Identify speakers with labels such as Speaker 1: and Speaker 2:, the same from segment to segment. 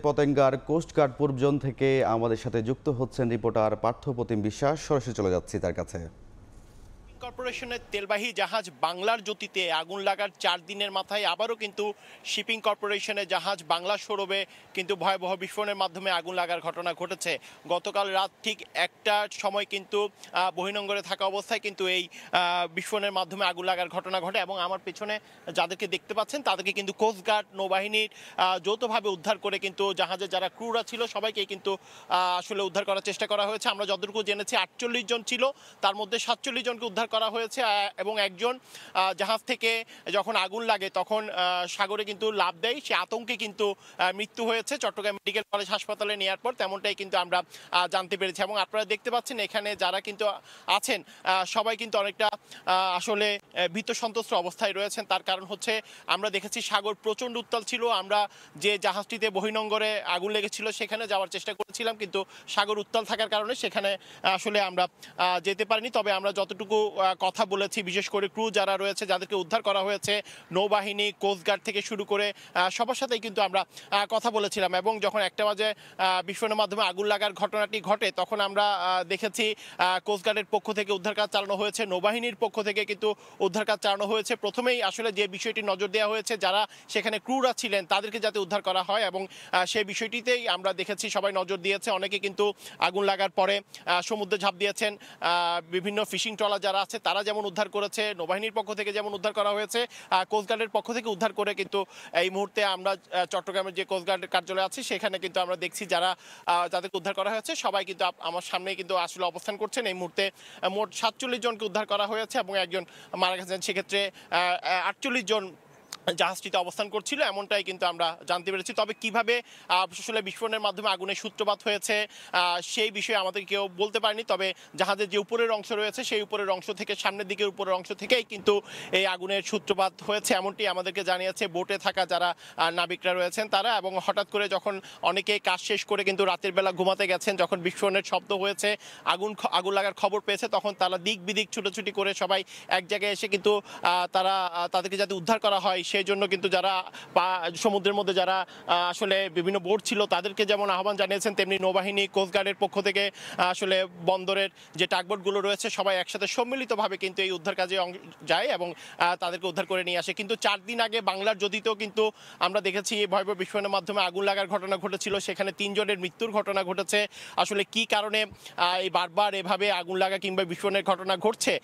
Speaker 1: পতেঙ্গার coast guard পূর্ব zone থেকে আমাদের সাথে যুক্ত হচ্ছেন রিপোর্টার পার্থপ্রতিম বিশ্বাস। সরাসরি চলে যাচ্ছি তার কাছে।
Speaker 2: কর্পোরেশনের তেলবাহী জাহাজ বাংলার জ্যোতিতে আগুন লাগার 4 দিনের মাথায় আবারও কিন্তু শিপিং কর্পোরেশনের জাহাজ বাংলা সৌরভে কিন্তু ভয়াবহ বিস্ফোরণের মাধ্যমে আগুন লাগার ঘটনা ঘটেছে। গতকাল রাত ঠিক 1টার সময় কিন্তু বহিনঙ্গরে থাকা অবস্থায় কিন্তু এই বিস্ফোরণের মাধ্যমে আগুন লাগার ঘটনা ঘটে এবং আমার পেছনে যাদেরকে দেখতে পাচ্ছেন তাদেরকে কিন্তু কোস্টগার্ড নৌবাহিনীর যৌথভাবে উদ্ধার করে কিন্তু জাহাজের যারা ক্রুরা ছিল সবাইকে কিন্তু আসলে উদ্ধার করার চেষ্টা করা হয়েছে। আমরা যতটুকু জেনেছি 48 জন ছিল, তার মধ্যে 47 জনকে উদ্ধার করা হয়েছে এবং একজন জাহাজ থেকে যখন আগুন লাগে তখন সাগরে কিন্তু লাফ দেয়, সে আতঙ্কে কিন্তু মৃত্যু হয়েছে। চট্টগ্রাম মেডিকেল কলেজ হাসপাতালে নেওয়ার পর তেমনটাই কিন্তু আমরা জানতে পেরেছি এবং আপনারা দেখতে পাচ্ছেন এখানে যারা কিন্তু আছেন সবাই কিন্তু অনেকটা আসলে ভীত সন্ত্রস্ত অবস্থায় রয়েছেন। তার কারণ হচ্ছে আমরা দেখেছি সাগর প্রচণ্ড উত্তাল ছিল। আমরা যে জাহাজটিতে বহিনঙ্গরে আগুন লেগেছিল সেখানে যাওয়ার চেষ্টা করেছিলাম, কিন্তু সাগর উত্তাল থাকার কারণে সেখানে আসলে আমরা যেতে পারিনি। তবে আমরা যতটুকু কথা বলেছি, বিশেষ করে ক্রু যারা রয়েছে যাদেরকে উদ্ধার করা হয়েছে নৌবাহিনী কোস্টগার্ড থেকে শুরু করে সবার সাথেই কিন্তু আমরা কথা বলেছিলাম এবং যখন 1টা বাজে বিস্ফোরণের মাধ্যমে আগুন লাগার ঘটনাটি ঘটে তখন আমরা দেখেছি কোস্টগার্ডের পক্ষ থেকে উদ্ধার কাজ চালানো হয়েছে, নৌবাহিনীর পক্ষ থেকে কিন্তু উদ্ধার কাজ চালানো হয়েছে। প্রথমেই আসলে যে বিষয়টি নজর দেওয়া হয়েছে যারা সেখানে ক্রুরা ছিলেন তাদেরকে যাতে উদ্ধার করা হয় এবং সেই বিষয়টিতেই আমরা দেখেছি সবাই নজর দিয়েছে। অনেকে কিন্তু আগুন লাগার পরে সমুদ্রে ঝাঁপ দিয়েছেন। বিভিন্ন ফিশিং ট্রলার যারা আছে তারা যেমন উদ্ধার করেছে, নৌবাহিনীর পক্ষ থেকে যেমন উদ্ধার করা হয়েছে, কোস্টগার্ডের পক্ষ থেকে উদ্ধার করে কিন্তু এই মুহূর্তে আমরা চট্টগ্রামের যে কোস্টগার্ডের কার্যালয় আছে সেখানে কিন্তু আমরা দেখছি যারা যাদেরকে উদ্ধার করা হয়েছে সবাই কিন্তু আমার সামনে কিন্তু আসলে অবস্থান করছেন। এই মুহূর্তে মোট 47 জনকে উদ্ধার করা হয়েছে এবং একজন মারা গেছেন। সেক্ষেত্রে 48 জন জাহাজটিতে অবস্থান করছিল এমনটাই কিন্তু আমরা জানতে পেরেছি। তবে কিভাবে আসলে বিস্ফোরণের মাধ্যমে আগুনের সূত্রপাত হয়েছে সেই বিষয়ে আমাদের কেউ বলতে পারেনি। তবে জাহাজের যে উপরের অংশ রয়েছে সেই উপরের অংশ থেকে সামনের দিকের উপরের অংশ থেকেই কিন্তু এই আগুনের সূত্রপাত হয়েছে এমনটি আমাদেরকে জানিয়েছে বোটে থাকা যারা নাবিকরা রয়েছেন তারা। এবং হঠাৎ করে যখন অনেকে কাজ শেষ করে কিন্তু রাতের বেলা ঘুমাতে গেছেন, যখন বিস্ফোরণের শব্দ হয়েছে আগুন লাগার খবর পেয়েছে তখন তারা দিক বিদিক ছুটোছুটি করে সবাই এক জায়গায় এসে কিন্তু তাদেরকে যাতে উদ্ধার করা হয় সেই জন্য কিন্তু যারা সমুদ্রের মধ্যে যারা আসলে বিভিন্ন বোট ছিল তাদেরকে যেমন আহ্বান জানিয়েছেন, তেমনি নৌবাহিনী কোস্টগার্ডের পক্ষ থেকে আসলে বন্দরের যে টাগবোটগুলো রয়েছে সবাই একসাথে সম্মিলিতভাবে কিন্তু এই উদ্ধার কাজে যায় এবং তাদেরকে উদ্ধার করে নিয়ে আসে। কিন্তু 4 দিন আগে বাংলার জ্যোতিতেও কিন্তু আমরা দেখেছি এই ভয়াবহ বিস্ফোরণের মাধ্যমে আগুন লাগার ঘটনা ঘটেছিল, সেখানে 3 জনের মৃত্যুর ঘটনা ঘটেছে। আসলে কি কারণে এই বারবার এভাবে আগুন লাগা কিংবা বিস্ফোরণের ঘটনা ঘটছে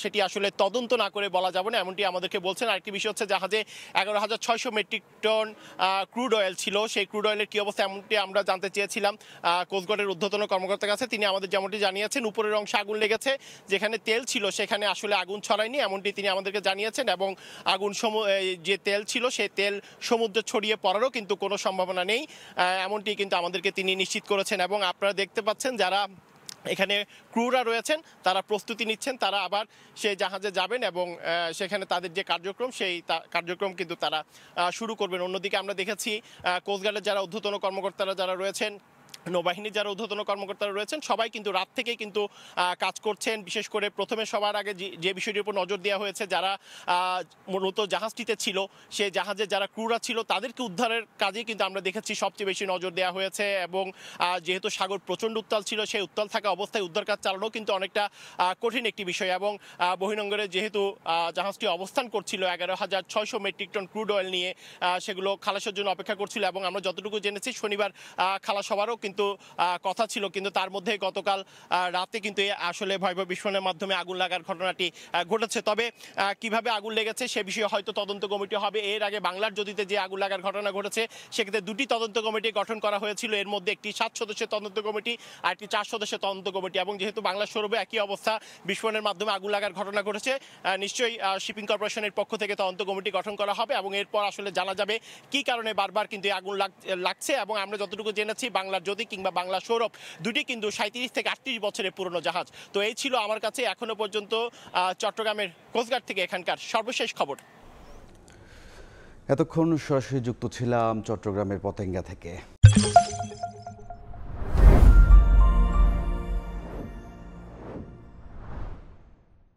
Speaker 2: সেটি আসলে তদন্ত না করে বলা যাবে না, এমনটি আমাদেরকে বলছেন। আরেকটি বিষয় হচ্ছে জাহাজে 11,600 মেট্রিক টন ক্রুড অয়েল ছিল, সেই ক্রুড অয়েলের কী অবস্থা এমনটি আমরা জানতে চেয়েছিলাম কোস্টগার্ডের ঊর্ধ্বতন কর্মকর্তার কাছে। তিনি আমাদের যেমনটি জানিয়েছেন উপরের অংশে আগুন লেগেছে, যেখানে তেল ছিল সেখানে আসলে আগুন ছড়ায়নি এমনটি তিনি আমাদেরকে জানিয়েছেন এবং যে তেল ছিল সেই তেল সমুদ্রে ছড়িয়ে পড়ারও কিন্তু কোনো সম্ভাবনা নেই এমনটি কিন্তু আমাদেরকে তিনি নিশ্চিত করেছেন। এবং আপনারা দেখতে পাচ্ছেন যারা এখানে ক্রুরা রয়েছেন তারা প্রস্তুতি নিচ্ছেন, তারা আবার সেই জাহাজে যাবেন এবং সেখানে তাদের যে কার্যক্রম সেই কার্যক্রম কিন্তু তারা শুরু করবেন। অন্যদিকে আমরা দেখেছি কোস্টগার্ডের যারা ঊর্ধ্বতন কর্মকর্তারা যারা রয়েছেন, নৌবাহিনীর যারা ঊর্ধ্বতন কর্মকর্তারা রয়েছেন সবাই কিন্তু রাত থেকেই কিন্তু কাজ করছেন। বিশেষ করে প্রথমে সবার আগে যে বিষয়টির উপর নজর দেওয়া হয়েছে যারা মূলত জাহাজটিতে ছিল সেই জাহাজে যারা ক্রুরা ছিল তাদেরকে উদ্ধারের কাজে কিন্তু আমরা দেখেছি সবচেয়ে বেশি নজর দেওয়া হয়েছে এবং যেহেতু সাগর প্রচণ্ড উত্তাল ছিল সেই উত্তাল থাকা অবস্থায় উদ্ধার কাজ চালানো কিন্তু অনেকটা কঠিন একটি বিষয় এবং বহিনঙ্গরে যেহেতু জাহাজটি অবস্থান করছিল 11,600 মেট্রিক টন ক্রুড অয়েল নিয়ে সেগুলো খালাসের জন্য অপেক্ষা করছিল এবং আমরা যতটুকু জেনেছি শনিবার খালাস হওয়ারও কিন্তু কথা ছিল, কিন্তু তার মধ্যে গতকাল রাতে কিন্তু আসলে ভয়াবহ বিস্ফোরণের মাধ্যমে আগুন লাগার ঘটনাটি ঘটেছে। তবে কিভাবে আগুন লেগেছে সে বিষয়ে হয়তো তদন্ত কমিটি হবে। এর আগে বাংলার জ্যোতিতে যে আগুন লাগার ঘটনা ঘটেছে সেক্ষেত্রে 2টি তদন্ত কমিটি গঠন করা হয়েছিল, এর মধ্যে একটি 7 সদস্যের তদন্ত কমিটি আর একটি 4 সদস্যের তদন্ত কমিটি। এবং যেহেতু বাংলা সৌরভে একই অবস্থা বিস্ফোরণের মাধ্যমে আগুন লাগার ঘটনা ঘটেছে নিশ্চয়ই শিপিং কর্পোরেশনের পক্ষ থেকে তদন্ত কমিটি গঠন করা হবে এবং এরপর আসলে জানা যাবে কি কারণে বারবার কিন্তু আগুন লাগছে। এবং আমরা যতটুকু জেনেছি বাংলার জ্যোতি কিংবা বাংলা সৌরভ দুটি কিন্তু 37 থেকে 38 বছরের পুরনো জাহাজ। তো এই ছিল আমার কাছে এখনো পর্যন্ত চট্টগ্রামের কোস্টগার্ড থেকে এখানকার সর্বশেষ খবর।
Speaker 1: এতক্ষণ সরাসরি যুক্ত ছিলাম চট্টগ্রামের পতেঙ্গা থেকে।